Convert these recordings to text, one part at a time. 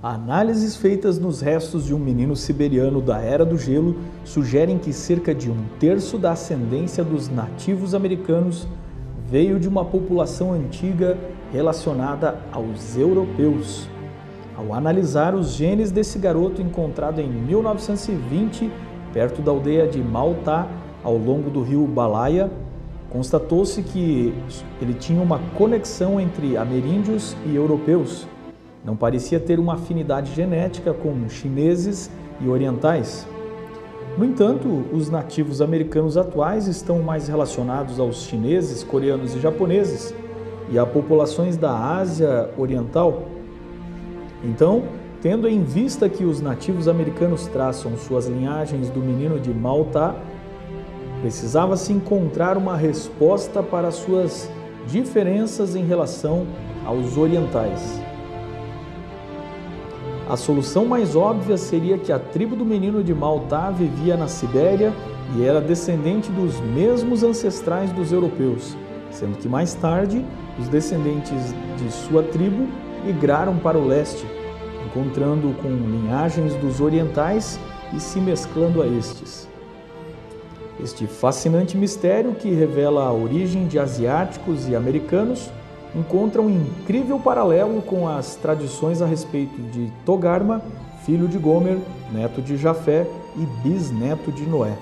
Análises feitas nos restos de um menino siberiano da Era do Gelo sugerem que cerca de 1/3 da ascendência dos nativos americanos veio de uma população antiga relacionada aos europeus. Ao analisar os genes desse garoto encontrado em 1920, perto da aldeia de Malta, ao longo do rio Balaia, constatou-se que ele tinha uma conexão entre ameríndios e europeus. Não parecia ter uma afinidade genética com chineses e orientais. No entanto, os nativos americanos atuais estão mais relacionados aos chineses, coreanos e japoneses e a populações da Ásia Oriental. Então, tendo em vista que os nativos americanos traçam suas linhagens do menino de Malta, precisava-se encontrar uma resposta para suas diferenças em relação aos orientais. A solução mais óbvia seria que a tribo do menino de Malta vivia na Sibéria e era descendente dos mesmos ancestrais dos europeus, sendo que mais tarde os descendentes de sua tribo migraram para o leste, encontrando com linhagens dos orientais e se mesclando a estes. Este fascinante mistério, que revela a origem de asiáticos e americanos, encontra um incrível paralelo com as tradições a respeito de Togarma, filho de Gomer, neto de Jafé e bisneto de Noé.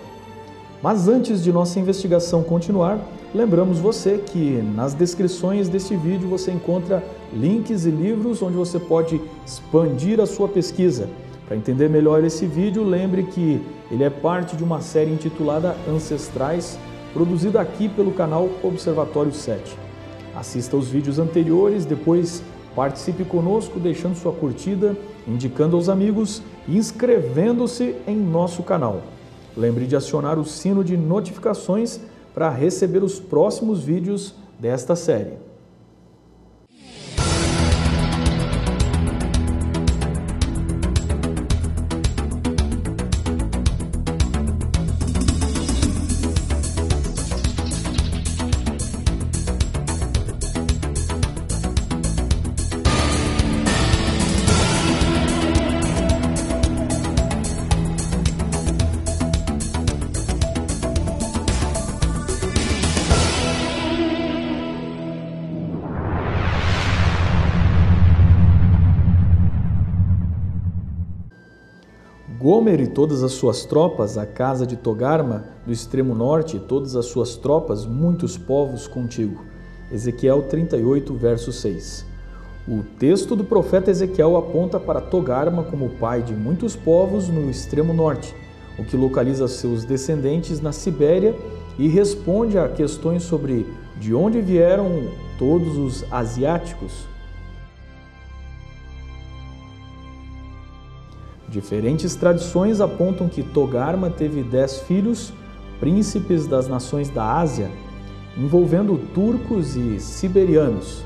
Mas antes de nossa investigação continuar, lembramos você que nas descrições deste vídeo você encontra links e livros onde você pode expandir a sua pesquisa. Para entender melhor esse vídeo, lembre que ele é parte de uma série intitulada Ancestrais, produzida aqui pelo canal Observatório 7. Assista aos vídeos anteriores, depois participe conosco deixando sua curtida, indicando aos amigos e inscrevendo-se em nosso canal. Lembre de acionar o sino de notificações para receber os próximos vídeos desta série. Gomer e todas as suas tropas, a casa de Togarma, do extremo norte, e todas as suas tropas, muitos povos contigo. Ezequiel 38, verso 6. O texto do profeta Ezequiel aponta para Togarma como pai de muitos povos no extremo norte, o que localiza seus descendentes na Sibéria e responde a questões sobre de onde vieram todos os asiáticos. Diferentes tradições apontam que Togarma teve 10 filhos, príncipes das nações da Ásia, envolvendo turcos e siberianos.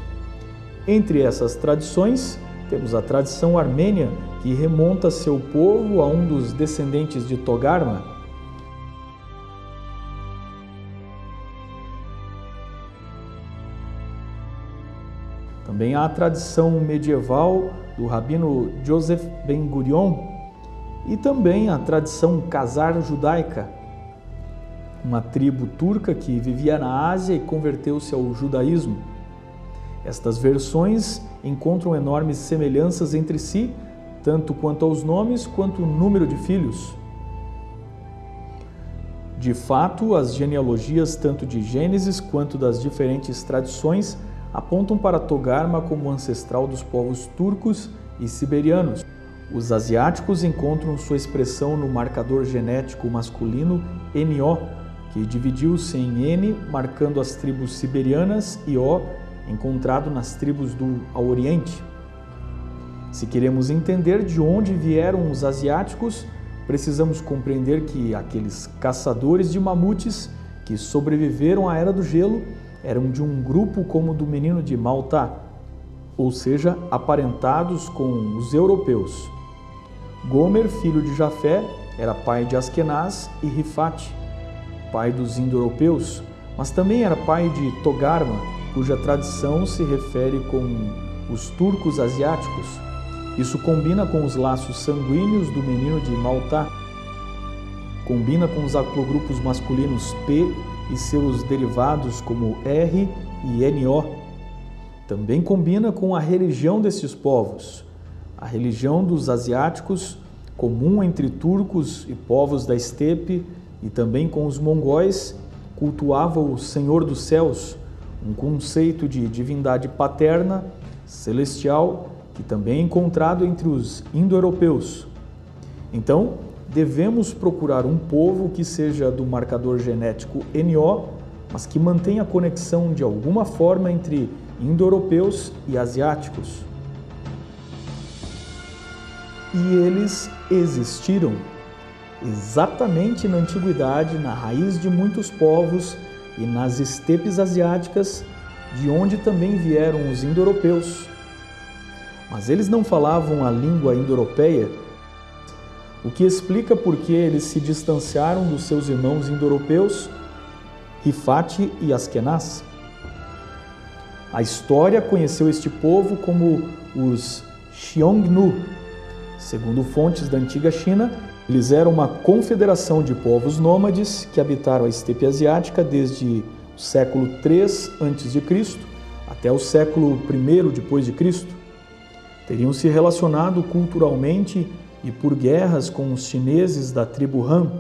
Entre essas tradições, temos a tradição armênia, que remonta seu povo a um dos descendentes de Togarma. Também há a tradição medieval do rabino Joseph Ben Gurion, e também a tradição Khazar judaica, uma tribo turca que vivia na Ásia e converteu-se ao judaísmo. Estas versões encontram enormes semelhanças entre si, tanto quanto aos nomes quanto o número de filhos. De fato, as genealogias tanto de Gênesis quanto das diferentes tradições apontam para Togarma como ancestral dos povos turcos e siberianos. Os asiáticos encontram sua expressão no marcador genético masculino NO, que dividiu-se em N, marcando as tribos siberianas, e O, encontrado nas tribos do Oriente. Se queremos entender de onde vieram os asiáticos, precisamos compreender que aqueles caçadores de mamutes que sobreviveram à Era do Gelo eram de um grupo como o do menino de Malta, ou seja, aparentados com os europeus. Gomer, filho de Jafé, era pai de Askenaz e Rifate, pai dos indo-europeus, mas também era pai de Togarma, cuja tradição se refere com os turcos asiáticos. Isso combina com os laços sanguíneos do menino de Maltá, combina com os haplogrupos masculinos P e seus derivados como R e NO. Também combina com a religião desses povos, a religião dos asiáticos, comum entre turcos e povos da estepe, e também com os mongóis, cultuava o Senhor dos Céus, um conceito de divindade paterna, celestial, que também é encontrado entre os indo-europeus. Então, devemos procurar um povo que seja do marcador genético NO, mas que mantenha a conexão de alguma forma entre indo-europeus e asiáticos. E eles existiram exatamente na antiguidade, na raiz de muitos povos e nas estepes asiáticas, de onde também vieram os indo-europeus. Mas eles não falavam a língua indo-europeia, o que explica por que eles se distanciaram dos seus irmãos indo-europeus, Rifate e Askenaz. A história conheceu este povo como os Xiongnu. Segundo fontes da antiga China, eles eram uma confederação de povos nômades que habitaram a estepe asiática desde o século III a.C. até o século I depois de Cristo. Teriam se relacionado culturalmente e por guerras com os chineses da tribo Han.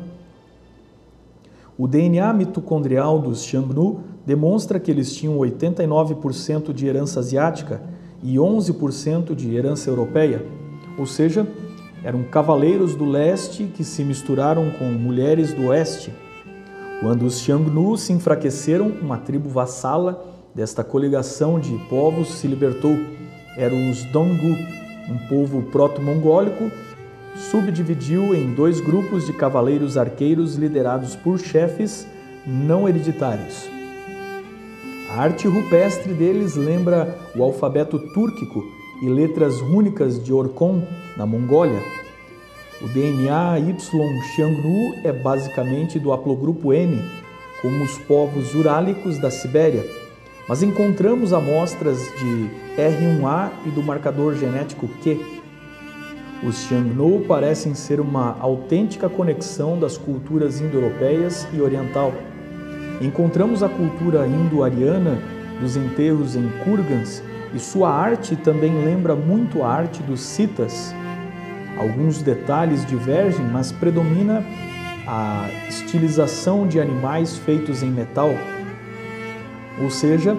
O DNA mitocondrial dos Xiongnu demonstra que eles tinham 89% de herança asiática e 11% de herança europeia, ou seja, eram cavaleiros do leste que se misturaram com mulheres do oeste. Quando os Xiongnu se enfraqueceram, uma tribo vassala desta coligação de povos se libertou. Eram os Donggu, um povo proto-mongólico, subdividiu em 2 grupos de cavaleiros arqueiros liderados por chefes não hereditários. A arte rupestre deles lembra o alfabeto túrquico e letras rúnicas de Orkhon, na Mongólia. O DNA Y Xiongnu é basicamente do haplogrupo N, como os povos urálicos da Sibéria, mas encontramos amostras de R1A e do marcador genético Q. Os Xiongnu parecem ser uma autêntica conexão das culturas indo-europeias e oriental. Encontramos a cultura indo-ariana dos enterros em Kurgans e sua arte também lembra muito a arte dos citas. Alguns detalhes divergem, mas predomina a estilização de animais feitos em metal. Ou seja,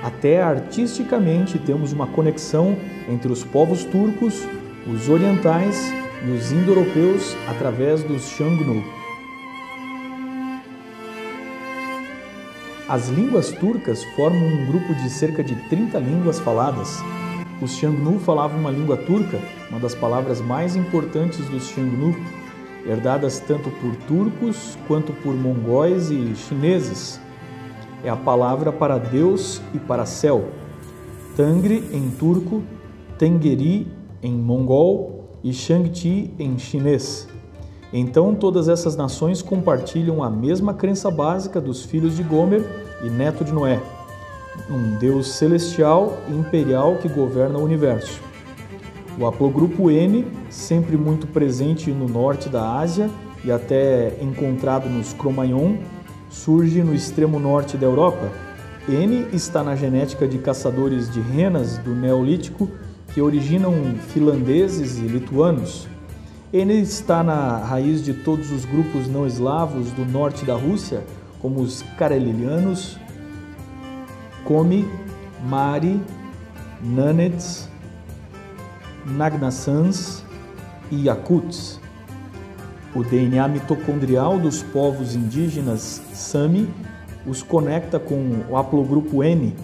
até artisticamente temos uma conexão entre os povos turcos, os orientais e os indo-europeus através dos Xiongnu. As línguas turcas formam um grupo de cerca de 30 línguas faladas. Os Xiongnu falavam uma língua turca, uma das palavras mais importantes dos Xiongnu, herdadas tanto por turcos quanto por mongóis e chineses. É a palavra para Deus e para céu. Tangri em turco, Tengeri em mongol e Shangti em chinês. Então todas essas nações compartilham a mesma crença básica dos filhos de Gomer e neto de Noé, um Deus celestial e imperial que governa o universo. O haplogrupo N, sempre muito presente no norte da Ásia e até encontrado nos Cro-Magnon, surge no extremo norte da Europa. N está na genética de caçadores de renas do Neolítico que originam finlandeses e lituanos. N está na raiz de todos os grupos não eslavos do norte da Rússia, como os Karelianos, Komi, Mari, Nanets, Nagnassans e Yakuts. O DNA mitocondrial dos povos indígenas Sami os conecta com o haplogrupo N.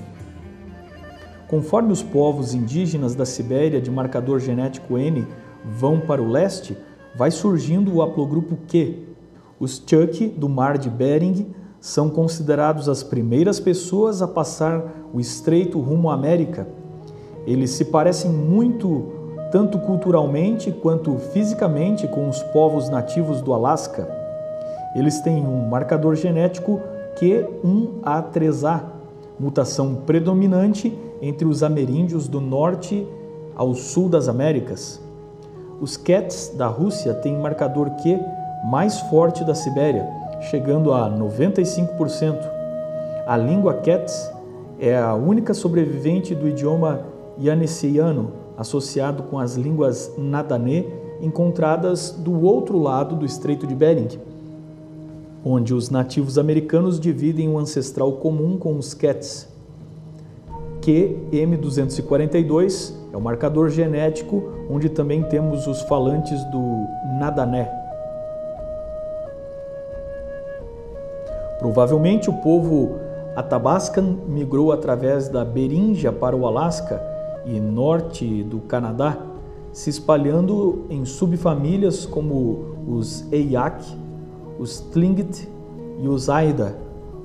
Conforme os povos indígenas da Sibéria de marcador genético N vão para o leste, vai surgindo o haplogrupo Q. Os Chuuk do Mar de Bering são considerados as primeiras pessoas a passar o estreito rumo à América. Eles se parecem muito, tanto culturalmente quanto fisicamente, com os povos nativos do Alasca. Eles têm um marcador genético Q1A3A, mutação predominante entre os ameríndios do norte ao sul das Américas. Os Kets da Rússia têm marcador Q mais forte da Sibéria, chegando a 95%. A língua Kets é a única sobrevivente do idioma Yeniseiano, associado com as línguas Nadanê encontradas do outro lado do Estreito de Bering, onde os nativos americanos dividem um ancestral comum com os Kets. QM242 é o marcador genético onde também temos os falantes do Nadané. Provavelmente o povo Athabascan migrou através da Beríngia para o Alasca e norte do Canadá, se espalhando em subfamílias como os Eyak, os Tlingit e os Aida.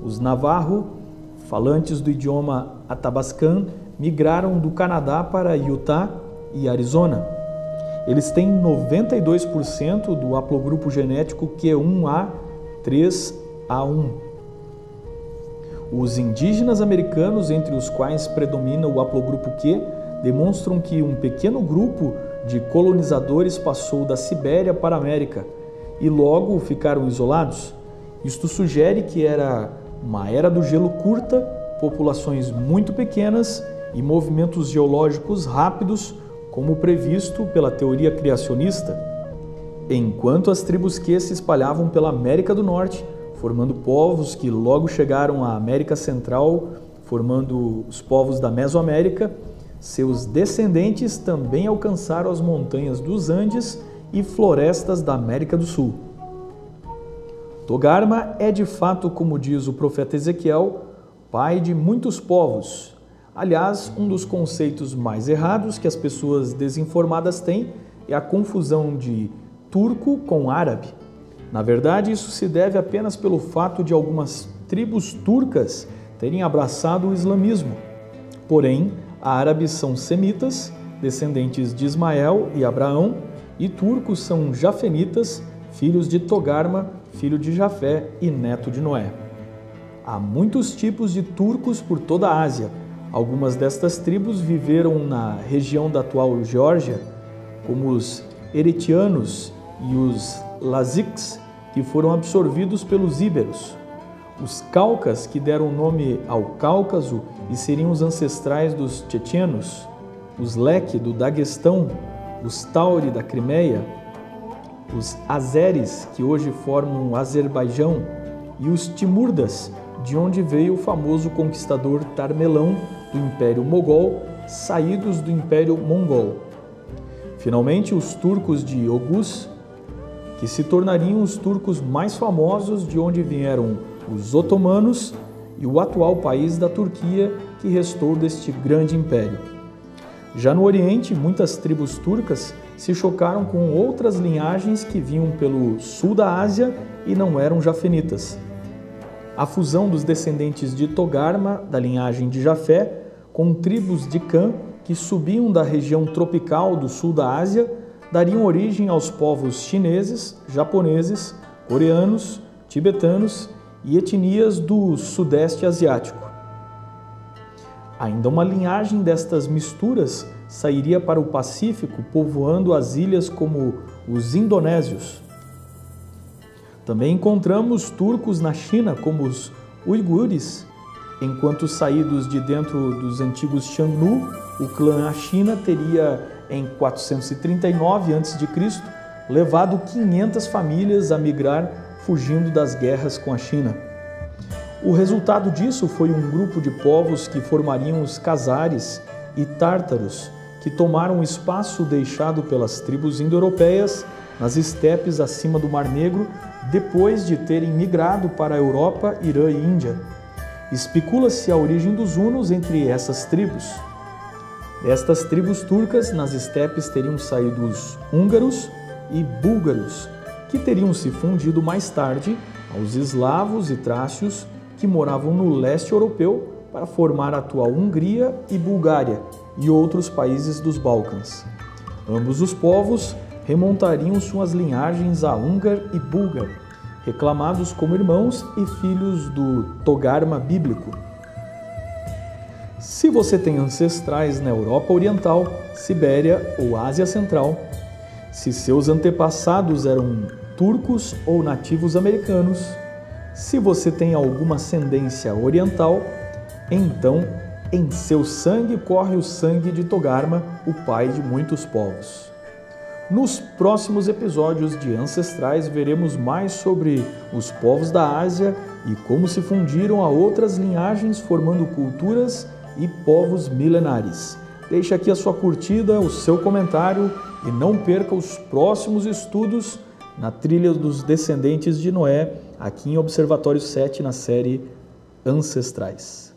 Os Navarro, falantes do idioma Athabascan, migraram do Canadá para Utah e Arizona. Eles têm 92% do haplogrupo genético Q1A3A1. Os indígenas americanos, entre os quais predomina o haplogrupo Q, demonstram que um pequeno grupo de colonizadores passou da Sibéria para a América e logo ficaram isolados. Isto sugere que era uma era do gelo curta, populações muito pequenas e movimentos geológicos rápidos, como previsto pela teoria criacionista. Enquanto as tribos Q se espalhavam pela América do Norte, formando povos que logo chegaram à América Central, formando os povos da Mesoamérica, seus descendentes também alcançaram as montanhas dos Andes e florestas da América do Sul. Togarma é de fato, como diz o profeta Ezequiel, pai de muitos povos. Aliás, um dos conceitos mais errados que as pessoas desinformadas têm é a confusão de turco com árabe. Na verdade, isso se deve apenas pelo fato de algumas tribos turcas terem abraçado o islamismo. Porém, árabes são semitas, descendentes de Ismael e Abraão, e turcos são jafenitas, filhos de Togarma, filho de Jafé e neto de Noé. Há muitos tipos de turcos por toda a Ásia. Algumas destas tribos viveram na região da atual Geórgia, como os Eretianos e os Laziques, que foram absorvidos pelos íberos. Os Caucas, que deram nome ao Cáucaso e seriam os ancestrais dos tchetchenos, os Lek do Daguestão, os Tauri da Crimeia, os Azeres, que hoje formam o Azerbaijão, e os Timurdas, de onde veio o famoso conquistador Tarmelão do Império Mogol, saídos do Império Mongol. Finalmente, os turcos de Oghuz, que se tornariam os turcos mais famosos, de onde vieram os otomanos e o atual país da Turquia, que restou deste grande império. Já no Oriente, muitas tribos turcas se chocaram com outras linhagens que vinham pelo sul da Ásia e não eram jafenitas. A fusão dos descendentes de Togarma, da linhagem de Jafé, com tribos de Cã, que subiam da região tropical do sul da Ásia, dariam origem aos povos chineses, japoneses, coreanos, tibetanos e etnias do Sudeste Asiático. Ainda uma linhagem destas misturas sairia para o Pacífico, povoando as ilhas como os indonésios. Também encontramos turcos na China, como os uigures, enquanto saídos de dentro dos antigos Xiongnu, o clã Ashina teria, em 439 a.C., levado 500 famílias a migrar, fugindo das guerras com a China. O resultado disso foi um grupo de povos que formariam os Khazares e Tártaros, que tomaram o espaço deixado pelas tribos indo-europeias nas estepes acima do Mar Negro, depois de terem migrado para a Europa, Irã e Índia. Especula-se a origem dos hunos entre essas tribos. Destas tribos turcas, nas estepes teriam saído os húngaros e búlgaros, que teriam se fundido mais tarde aos eslavos e trácios, que moravam no leste europeu para formar a atual Hungria e Bulgária e outros países dos Balcãs. Ambos os povos remontariam suas linhagens a húngar e búlgar, reclamados como irmãos e filhos do Togarma bíblico. Se você tem ancestrais na Europa Oriental, Sibéria ou Ásia Central, se seus antepassados eram turcos ou nativos americanos, se você tem alguma ascendência oriental, então em seu sangue corre o sangue de Togarma, o pai de muitos povos. Nos próximos episódios de Ancestrais veremos mais sobre os povos da Ásia e como se fundiram a outras linhagens formando culturas e povos milenares. Deixe aqui a sua curtida, o seu comentário e não perca os próximos estudos na trilha dos descendentes de Noé, aqui em Observatório 7, na série Ancestrais.